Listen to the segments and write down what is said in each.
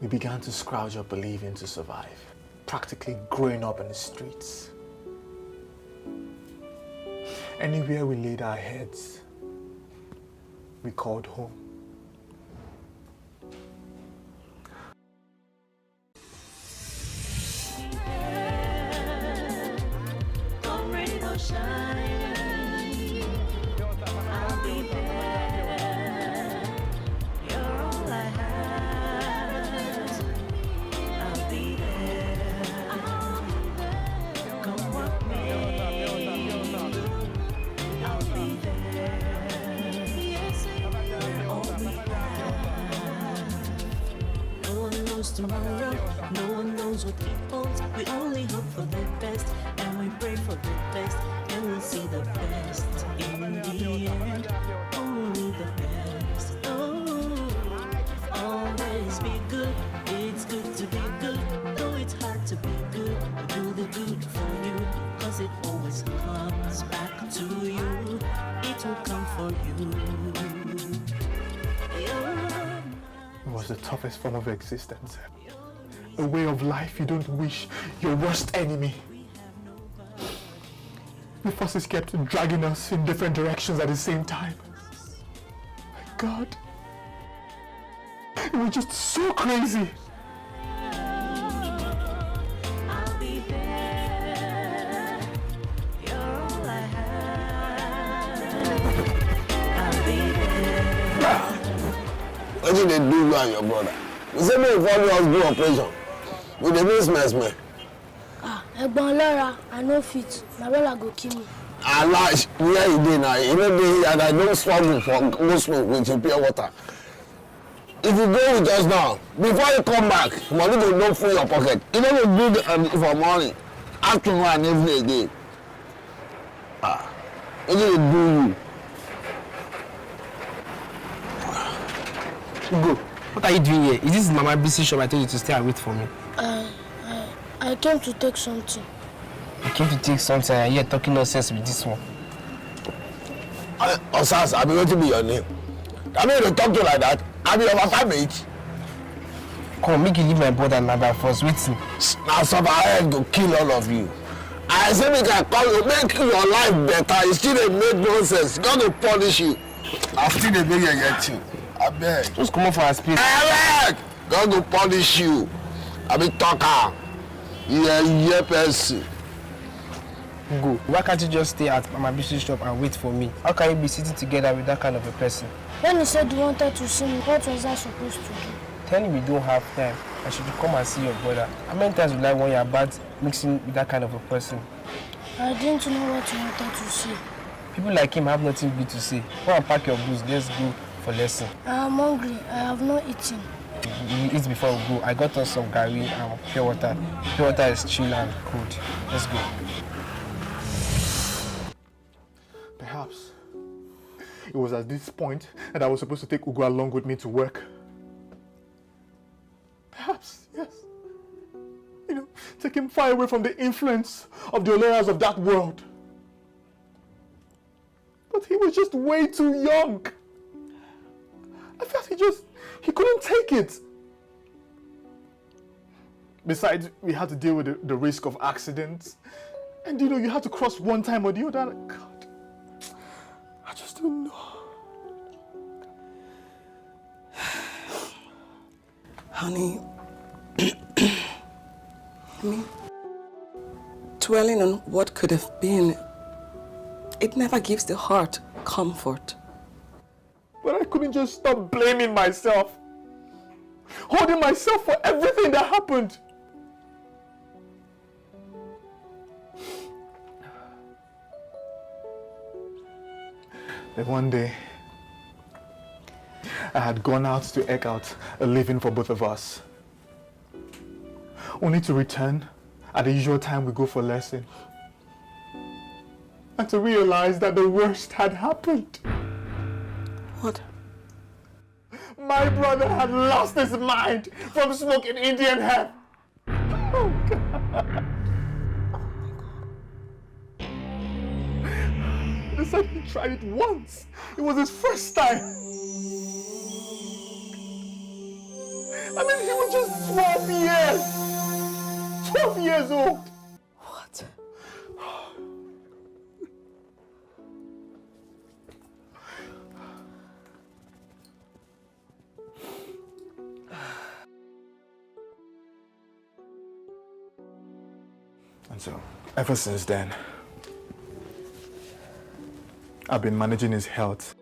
We began to scrounge up a living to survive, practically growing up in the streets. Anywhere we laid our heads, we called home. Tomorrow, no one knows what it holds. We only hope for the best, and we pray for the best, and we'll see the best in the end. Only the best. Oh, always be good. It's good to be good, though it's hard to be good. Do the good for you, cause it always comes back to you. It will come for you. It was the toughest form of existence. A way of life you don't wish your worst enemy. The forces kept dragging us in different directions at the same time. My God. It was just so crazy. I'll be there. You're all I have. I'll be there. What did they do you and your brother? You say me inform us do operation. We dey miss man. Egbon Laura, I no fit. My brother go kill me. Allah, where you dey now? You know dey and I don't struggle for no smoke with your pure water. If you go with us now, before you come back, money go not full your pocket. You know go do for morning, afternoon and evening again. What did they do you? Go. What are you doing here? Is this Mama busy shop I told you to stay and wait for me? I came to take something. You came to take something and you're talking nonsense with this one. Osas, I mean, what to be your name? I mean, you talk to like that. I be over 5 age. Come, make you leave my brother now by force. Waiting. Now, some head go kill all of you. I say, make I call you, make your life better. You still dey make nonsense. God will punish you. I still dey make you get you. I beg. Just come up for our space. I beg. God will punish you. I be talker. Yeah, person. Go. Why can't you just stay at my business shop and wait for me? How can you be sitting together with that kind of a person? When he said he wanted to see me, what was I supposed to do? Tell me we don't have time. I should come and see your brother. How many times will I warn you about mixing with that kind of a person? I didn't know what you wanted to say. People like him have nothing good to say. Go and pack your boots. Let's go for lesson. I am hungry. I have not eaten. We eat before we go. I got us some gari and pure water. Pure water is chill and cold. Let's go. Perhaps it was at this point that I was supposed to take Ugo along with me to work. Perhaps, yes. You know, take him far away from the influence of the Oleras of that world. But he was just way too young. I felt he couldn't take it. Besides, we had to deal with the risk of accidents. And you know, you had to cross one time or the other. God, I just don't know. Honey, I mean, dwelling on what could have been, it never gives the heart comfort. But I couldn't just stop blaming myself, holding myself for everything that happened. Then one day, I had gone out to eke out a living for both of us, only to return at the usual time we go for lesson, and to realize that the worst had happened. What? My brother had lost his mind from smoking Indian hemp. Oh, God. They said he tried it once. It was his first time. I mean, he was just 12 years. 12 years old. What? And so, ever since then, I've been managing his health.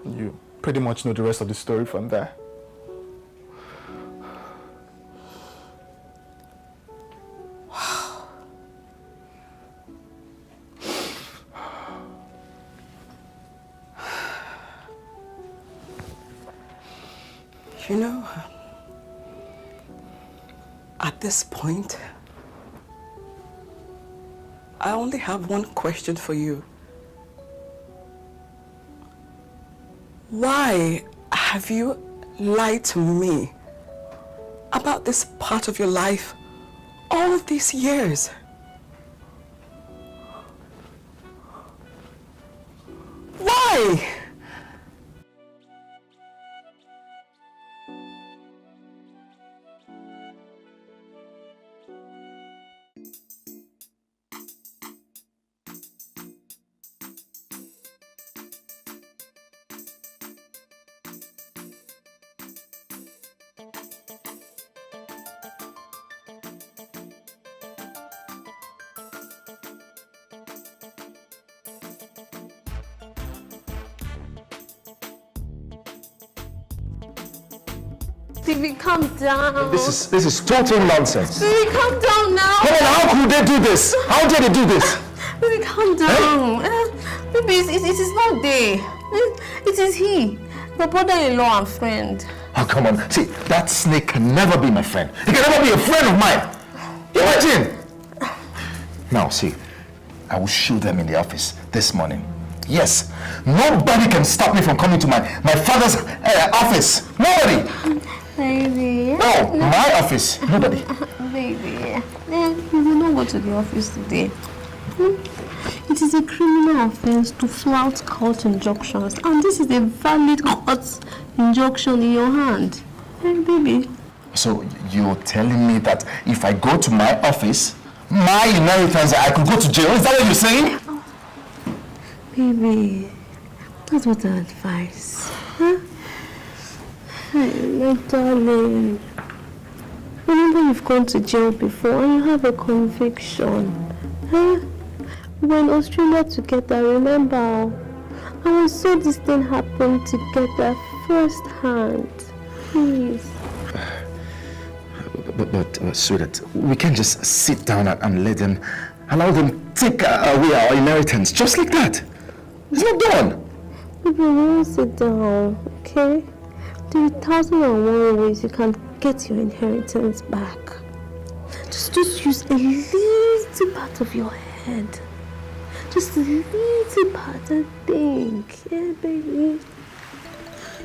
You pretty much know the rest of the story from there. You know, at this point, I only have one question for you. Why have you lied to me about this part of your life all these years? Why? Stevie, calm down. This is total nonsense. Stevie, calm down now. Come on, how could they do this? How did they do this? Baby, calm down. Baby, it is not they. It is he, your brother-in-law and friend. Oh, come on. See, that snake can never be my friend. He can never be a friend of mine. Imagine. Now, see, I will show them in the office this morning. Yes, nobody can stop me from coming to my father's office. Nobody. Baby. No, my office. Nobody. Baby, you will not go to the office today. It is a criminal offense to flout court injunctions, and this is a valid court injunction in your hand. Hey, baby. So you're telling me that if I go to my office, my inheritance, I could go to jail? Is that what you're saying? Baby, that's what I advise. Huh? Hey, my darling. Remember you've gone to jail before and you have a conviction. Huh? We were in Australia together, remember? And we saw this thing happen together firsthand. Please. But sweetheart, we can't just sit down and let them, allow them take away our inheritance just like that. It's not done. Baby, we won't sit down, okay? There are 1,001 ways you can get your inheritance back. Just use a little part of your head. Just a little part, I think. Yeah, baby.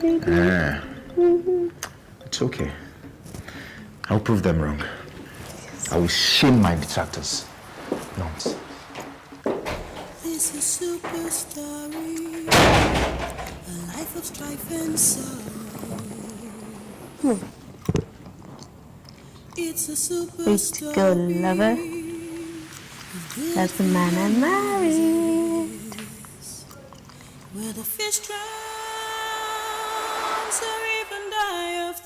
Baby. It's okay. I'll prove them wrong. Yes. I will shame my detractors. Nonsense. This is Superstory, a life of strife and sorrow. It's a Superstory. Go, lover. That's the man I married. Where the fish drowns or even die of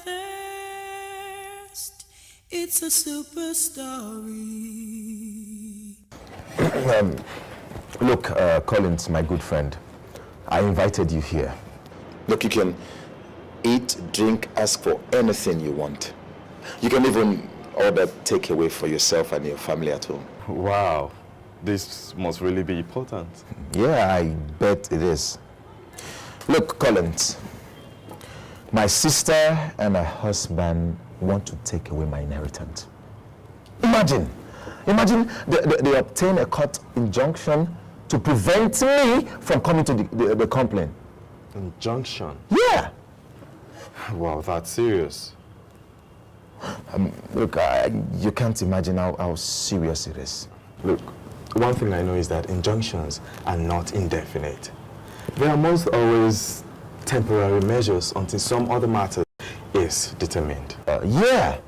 thirst. It's a Superstory. Look, Collins, my good friend, I invited you here. Look, you can eat, drink, ask for anything you want. You can even order takeaway for yourself and your family at home. Wow, this must really be important. Yeah, I bet it is. Look, Collins, my sister and her husband want to take away my inheritance. Imagine they obtain a court injunction to prevent me from coming to the complaint. Injunction? Yeah. Wow, that's serious. Look, you can't imagine how serious it is. Look, one thing I know is that injunctions are not indefinite. There are most always temporary measures until some other matter is determined. Yeah,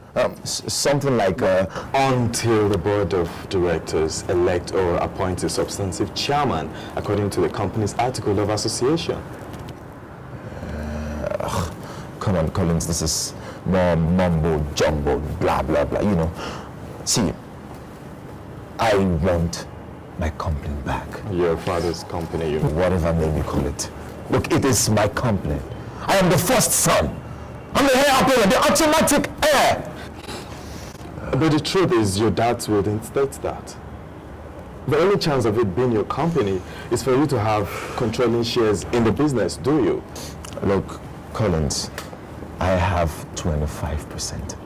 something like... until the board of directors elect or appoint a substantive chairman according to the company's article of association. Come on, Collins, this is more mumbo jumbo, blah, blah, blah, you know. See, I want my company back. Your father's company, you know. Whatever name you call it. Look, it is my company. I am the first son. I'm the heir apparent, the automatic heir. But the truth is, your dad's will didn't state that. The only chance of it being your company is for you to have controlling shares in the business, do you? Look, Collins, I have 25%.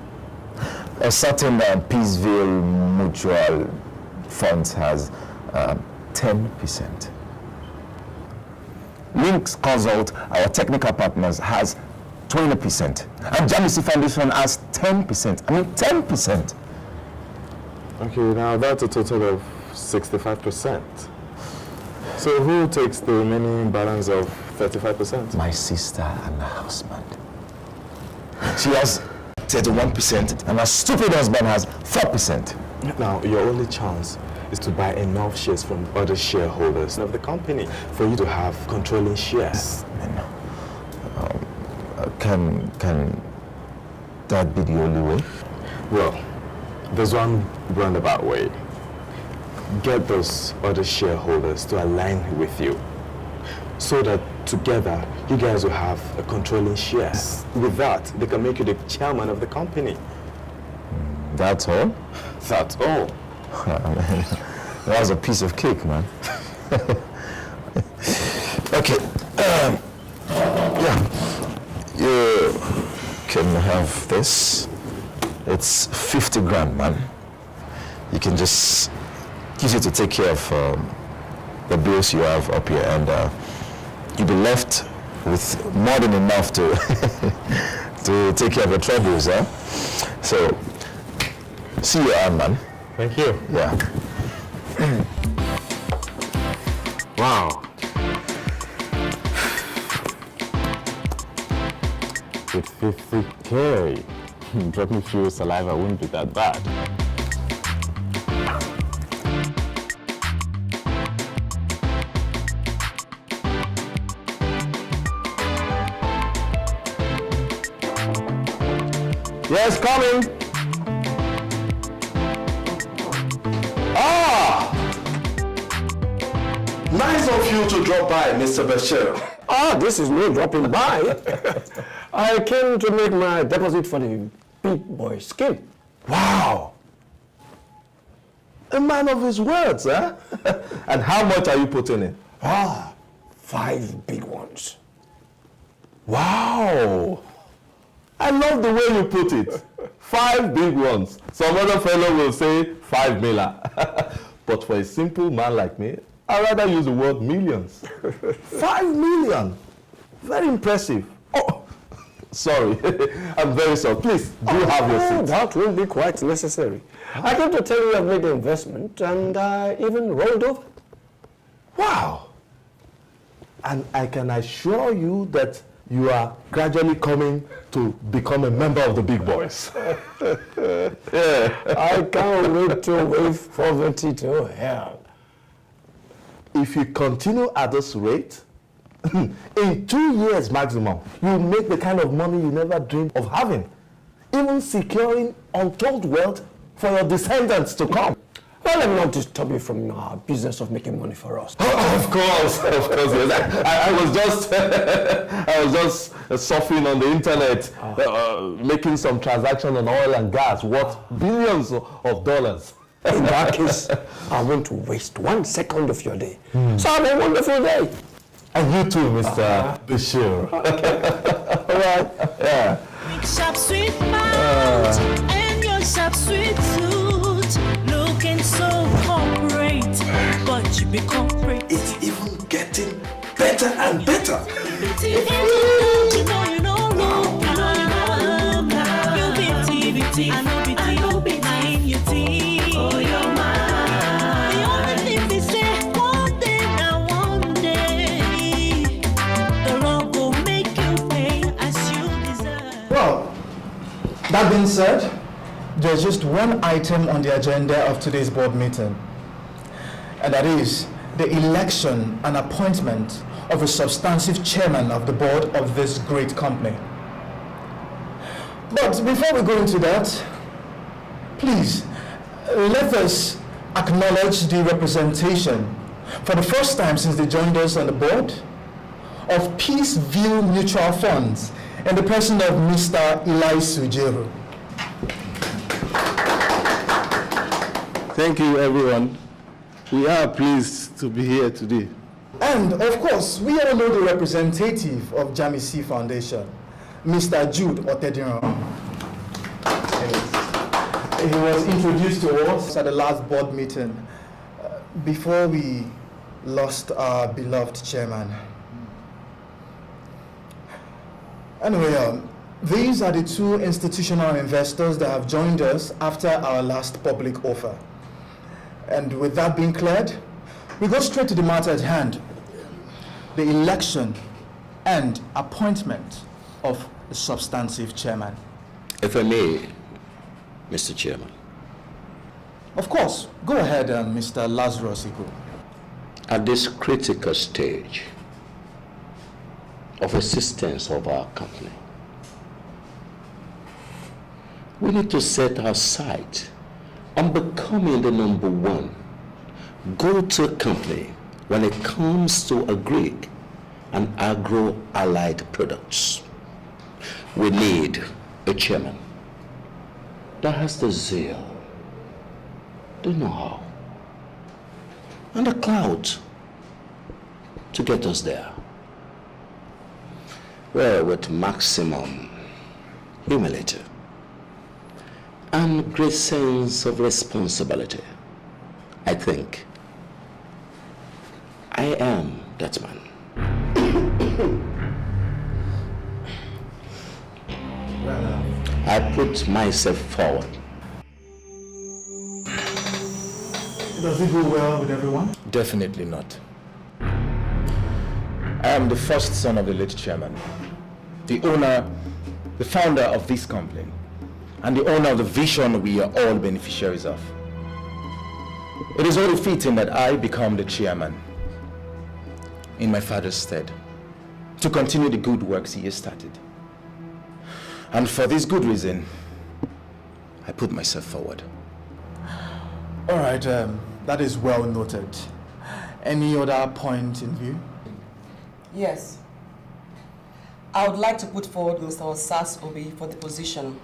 A certain Peaceville Mutual Funds has 10%. Links Consult, our technical partners, has 20%. And Jamisi Foundation has 10%. I mean, 10%. Okay, now that's a total of 65%. So who takes the remaining balance of 35%? My sister and my husband. She has 31% and her stupid husband has 4%. Now, your only chance is to buy enough shares from other shareholders of the company for you to have controlling shares. Can that be the only way? Well, there's one roundabout way. Get those other shareholders to align with you so that together you guys will have a controlling shares. With that, they can make you the chairman of the company. That's all? That's all. That was a piece of cake, man. Okay. Yeah. You can have this. It's 50 grand, man. You can just use it to take care of the bills you have up here, and you'll be left with more than enough to to take care of your troubles, huh? So, see you around, man. Thank you. Yeah. Wow. With 50K, dropping through saliva wouldn't be that bad. Yes, coming. Ah! Nice of you to drop by, Mr. Bashir. Ah, this is no dropping by. I came to make my deposit for the big boy scheme. Wow! A man of his words, huh? And how much are you putting in? 5 big ones. Wow! I love the way you put it. 5 big ones. Some other fellow will say 5 miller. But for a simple man like me, I'd rather use the word millions. 5 million. Very impressive. Oh, sorry. I'm very sorry. Please, do have your seat. That will be quite necessary. I came to tell you I've made the investment and even rolled over. Wow. And I can assure you that you are gradually coming to become a member of the big boys. I can't wait to wave poverty to hell. If you continue at this rate, in 2 years maximum, you'll make the kind of money you never dreamed of having, even securing untold wealth for your descendants to come. Well, I'm not disturbing you from our business of making money for us. Of course, yes. I was just surfing on the internet, making some transaction on oil and gas worth billions of dollars. In that case, I won't waste 1 second of your day. So have a wonderful day. And you too, Mr. Bashir. All right. Yeah. Sharp sweet mouth and your sharp sweet tooth, looking so corporate, but you be corporate. It's even getting better and better. You know, look. thief. I know be thief. Oh, you're mine. The only thing they say, one day now, one day, the wrong will make you pay as you deserve. Well, that being said, there's just one item on the agenda of today's board meeting, and that is the election and appointment of a substantive chairman of the board of this great company. But before we go into that, please, let us acknowledge the representation, for the first time since they joined us on the board, of Peace View Mutual Funds in the person of Mr. Eli Sujeru. Thank you, everyone. We are pleased to be here today. And of course, we all know the representative of Jamisi Foundation, Mr. Jude Otediran. He was introduced to us at the last board meeting before we lost our beloved chairman. Anyway, these are the two institutional investors that have joined us after our last public offer. And with that being cleared, we go straight to the matter at hand, the election and appointment of a substantive chairman. If I may, Mr. Chairman. Of course, go ahead, Mr. Lazarus Iku. At this critical stage of existence of our company, we need to set our sight on becoming the #1 go-to company when it comes to agri and agro-allied products. We need a chairman that has the zeal, the know-how, and the clout to get us there. Well, with maximum humility and great sense of responsibility, I think I am that man. I put myself forward. Does it go well with everyone? Definitely not. I am the first son of the late chairman, the owner, the founder of this company, and the owner of the vision we are all beneficiaries of. It is only fitting that I become the chairman in my father's stead to continue the good works he has started. And for this good reason, I put myself forward. All right, that is well noted. Any other point in view? Yes. I would like to put forward Mr. Osas Obi for the position,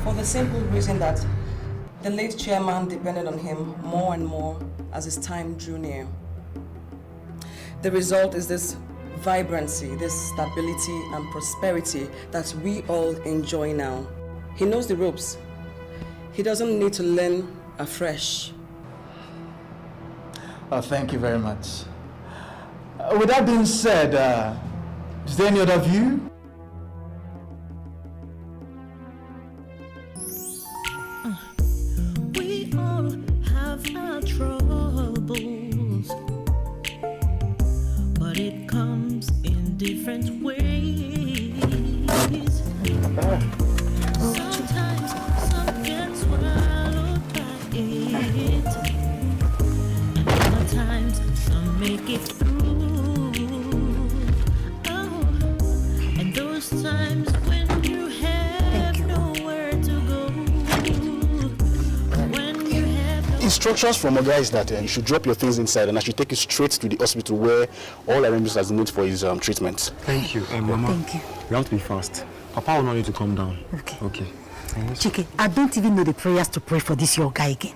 for the simple reason that the late chairman depended on him more and more as his time drew near. The result is this vibrancy, this stability and prosperity that we all enjoy now. He knows the ropes. He doesn't need to learn afresh. Thank you very much. With that being said, is there any other view? We all have our troubles, but it comes in different ways. Sometimes some get swallowed by it, and other times some make it through. Times when you have nowhere to go, when you have instructions from Oga is that you should drop your things inside and I should take you straight to the hospital where all arrangements has been made for his treatment. Thank you, Mama. Thank you. We have to be fast. Papa will not need to calm down. Okay. Okay. Chike, I don't even know the prayers to pray for this your guy again.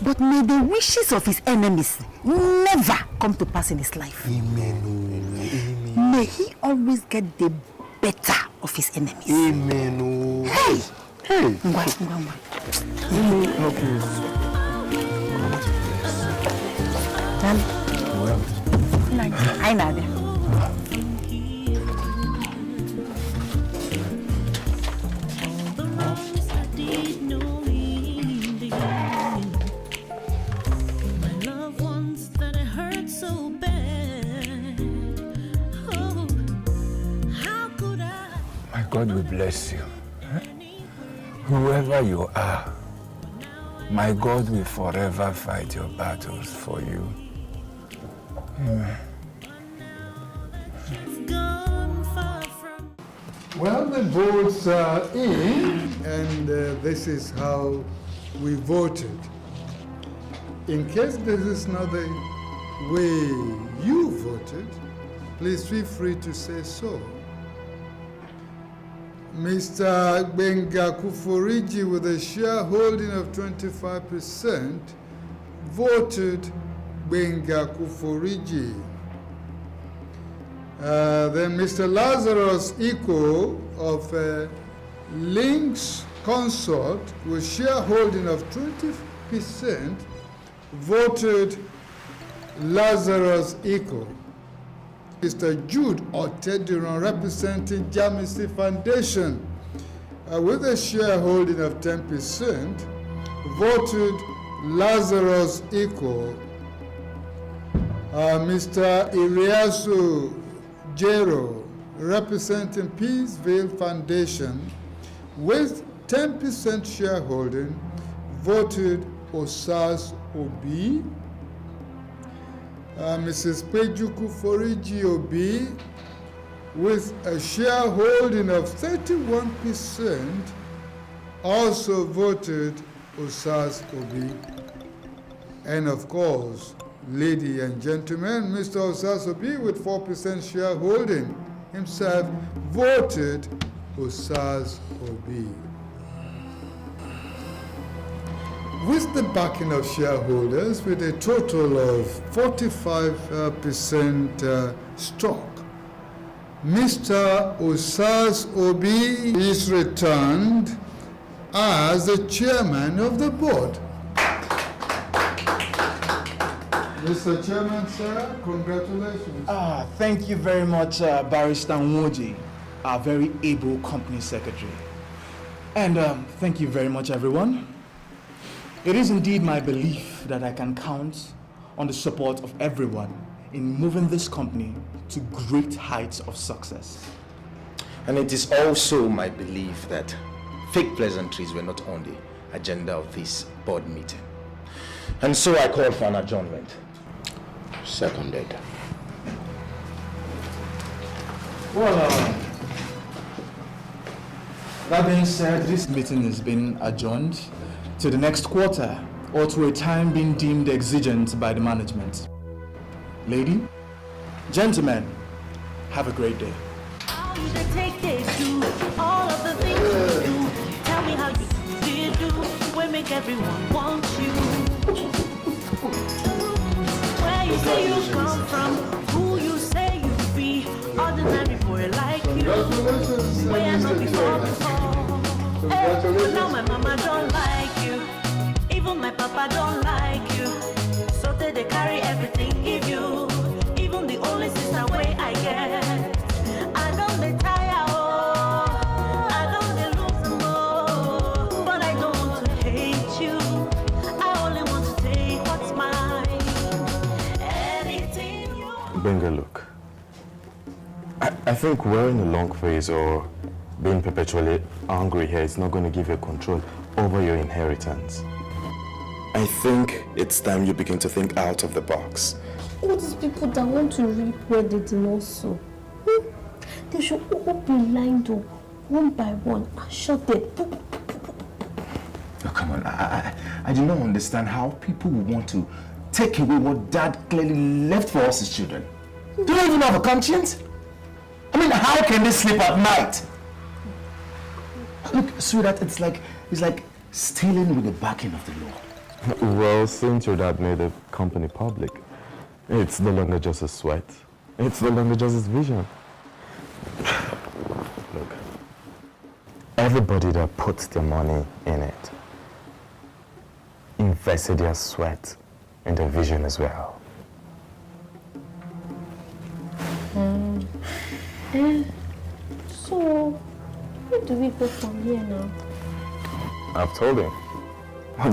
But may the wishes of his enemies never come to pass in his life. Amen. Amen. May he always get the better of his enemies. Amen. Hey! Hey! I know. God will bless you. Whoever you are, my God will forever fight your battles for you. Amen. Well, the votes are in, and this is how we voted. In case this is not the way you voted, please feel free to say so. Mr. Benga Kuforiji, with a shareholding of 25%, voted Benga Kuforiji. Then Mr. Lazarus Iko of Links Consort, with shareholding of 20%, voted Lazarus Iko. Mr. Jude Otediran, representing Jamisi Foundation, with a shareholding of 10%, voted Lazarus Iko. Mr. Iriasu Jero, representing Peaceville Foundation, with 10% shareholding, voted Osas Obi. Mrs. Pejuku Foriji Obi, with a shareholding of 31%, also voted Osas Obi. And of course, ladies and gentlemen, Mr. Osas Obi, with 4% shareholding, himself voted Osas Obi. With the backing of shareholders, with a total of 45% stock, Mr. Osas Obi is returned as the chairman of the board. Mr. Chairman, sir, congratulations. Thank you very much, Barrister Nwoji, our very able company secretary. And thank you very much, everyone. It is indeed my belief that I can count on the support of everyone in moving this company to great heights of success. And it is also my belief that fake pleasantries were not on the agenda of this board meeting. And so I call for an adjournment. Seconded. Well, that being said, this meeting has been adjourned to the next quarter, or to a time being deemed exigent by the management. Lady, gentlemen, have a great day. How you take they do all of the things you do. Tell me how you do we make everyone want you. Where you say you come from, who you say you be, ordinary boy like you. Where I know before. Hey, now my mama don't like you, even my papa don't like you. So they carry everything give you, even the only sister way I get. I don't they tire, oh, I don't they lose more, but I don't want to hate you. I only want to take what's mine. Anything you Benga, look, I think we're in a long phase, or being perpetually angry here is not going to give you control over your inheritance. I think it's time you begin to think out of the box. All these people that want to reap where they did not sow, they should all be lined up one by one and shut it. Oh, come on, I do not understand how people would want to take away what Dad clearly left for us as children. Do they even have a conscience? I mean, how can they sleep at night? Look, sweetheart, it's like stealing with the backing of the law. Well, since your dad made the company public, it's no longer just a sweat. It's no longer just his vision. Look, everybody that puts their money in it invested their sweat in the vision as well. So, where do we go from here now? I've told him.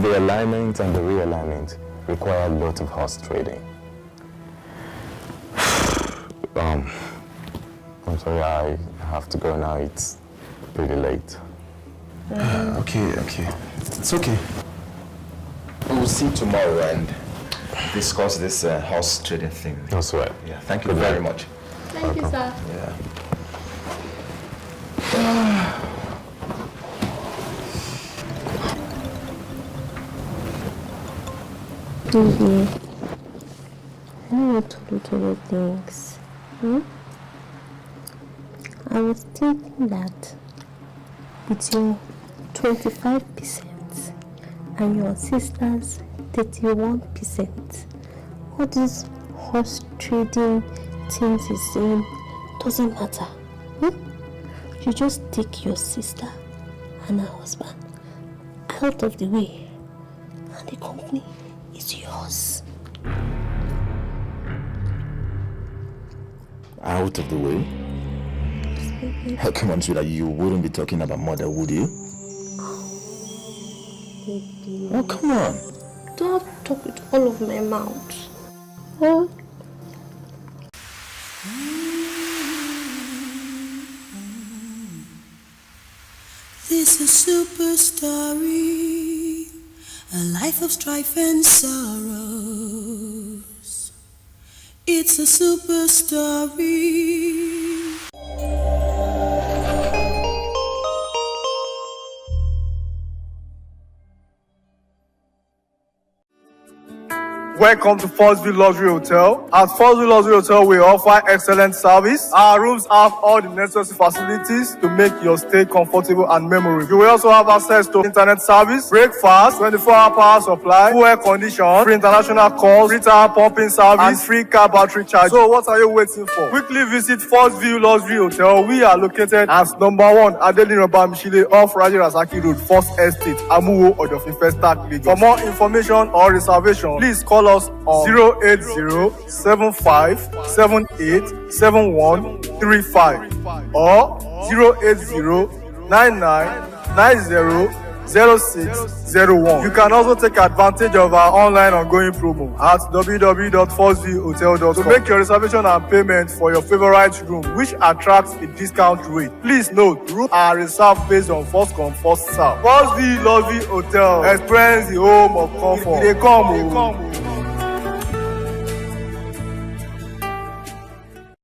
The alignment and the realignment require a lot of horse trading. I'm sorry, I have to go now. It's pretty late. Okay. It's okay. We'll see tomorrow and discuss this horse trading thing. That's right. Yeah, thank you very much. Thank you, sir. Yeah. Baby, I don't want to do little things. I was thinking that with your 25% and your sister's 31%, all these horse trading things is saying doesn't matter. You just take your sister and her husband out of the way, and the company is yours. Out of the way? How come on, sweetheart, you wouldn't be talking about mother, would you? Baby. Oh, come on. Don't have to talk with all of my mouth. Huh? This is Superstory, a life of strife and sorrows. It's a super story. Welcome to Forstview Luxury Hotel. At Forstview Luxury Hotel, we offer excellent service. Our rooms have all the necessary facilities to make your stay comfortable and memorable. You will also have access to internet service, breakfast, 24-hour power supply, full air condition, free international calls, free tire pumping service, and free car battery charge. So what are you waiting for? Quickly visit Forstview Luxury Hotel. We are located at #1 Adenuga off Raji Rasaki Road, First Estate, Amuwo, Odofin Festac, Lagos. For more information or reservation, please call us on 08075787135 or 08099900601. You can also take advantage of our online ongoing promo at www.forceviewhotel.com to make your reservation and payment for your favorite room, which attracts a discount rate. Please note, rooms are reserved based on first come, first serve. Forstview Luxury Hotel. Experience the home of comfort. They come.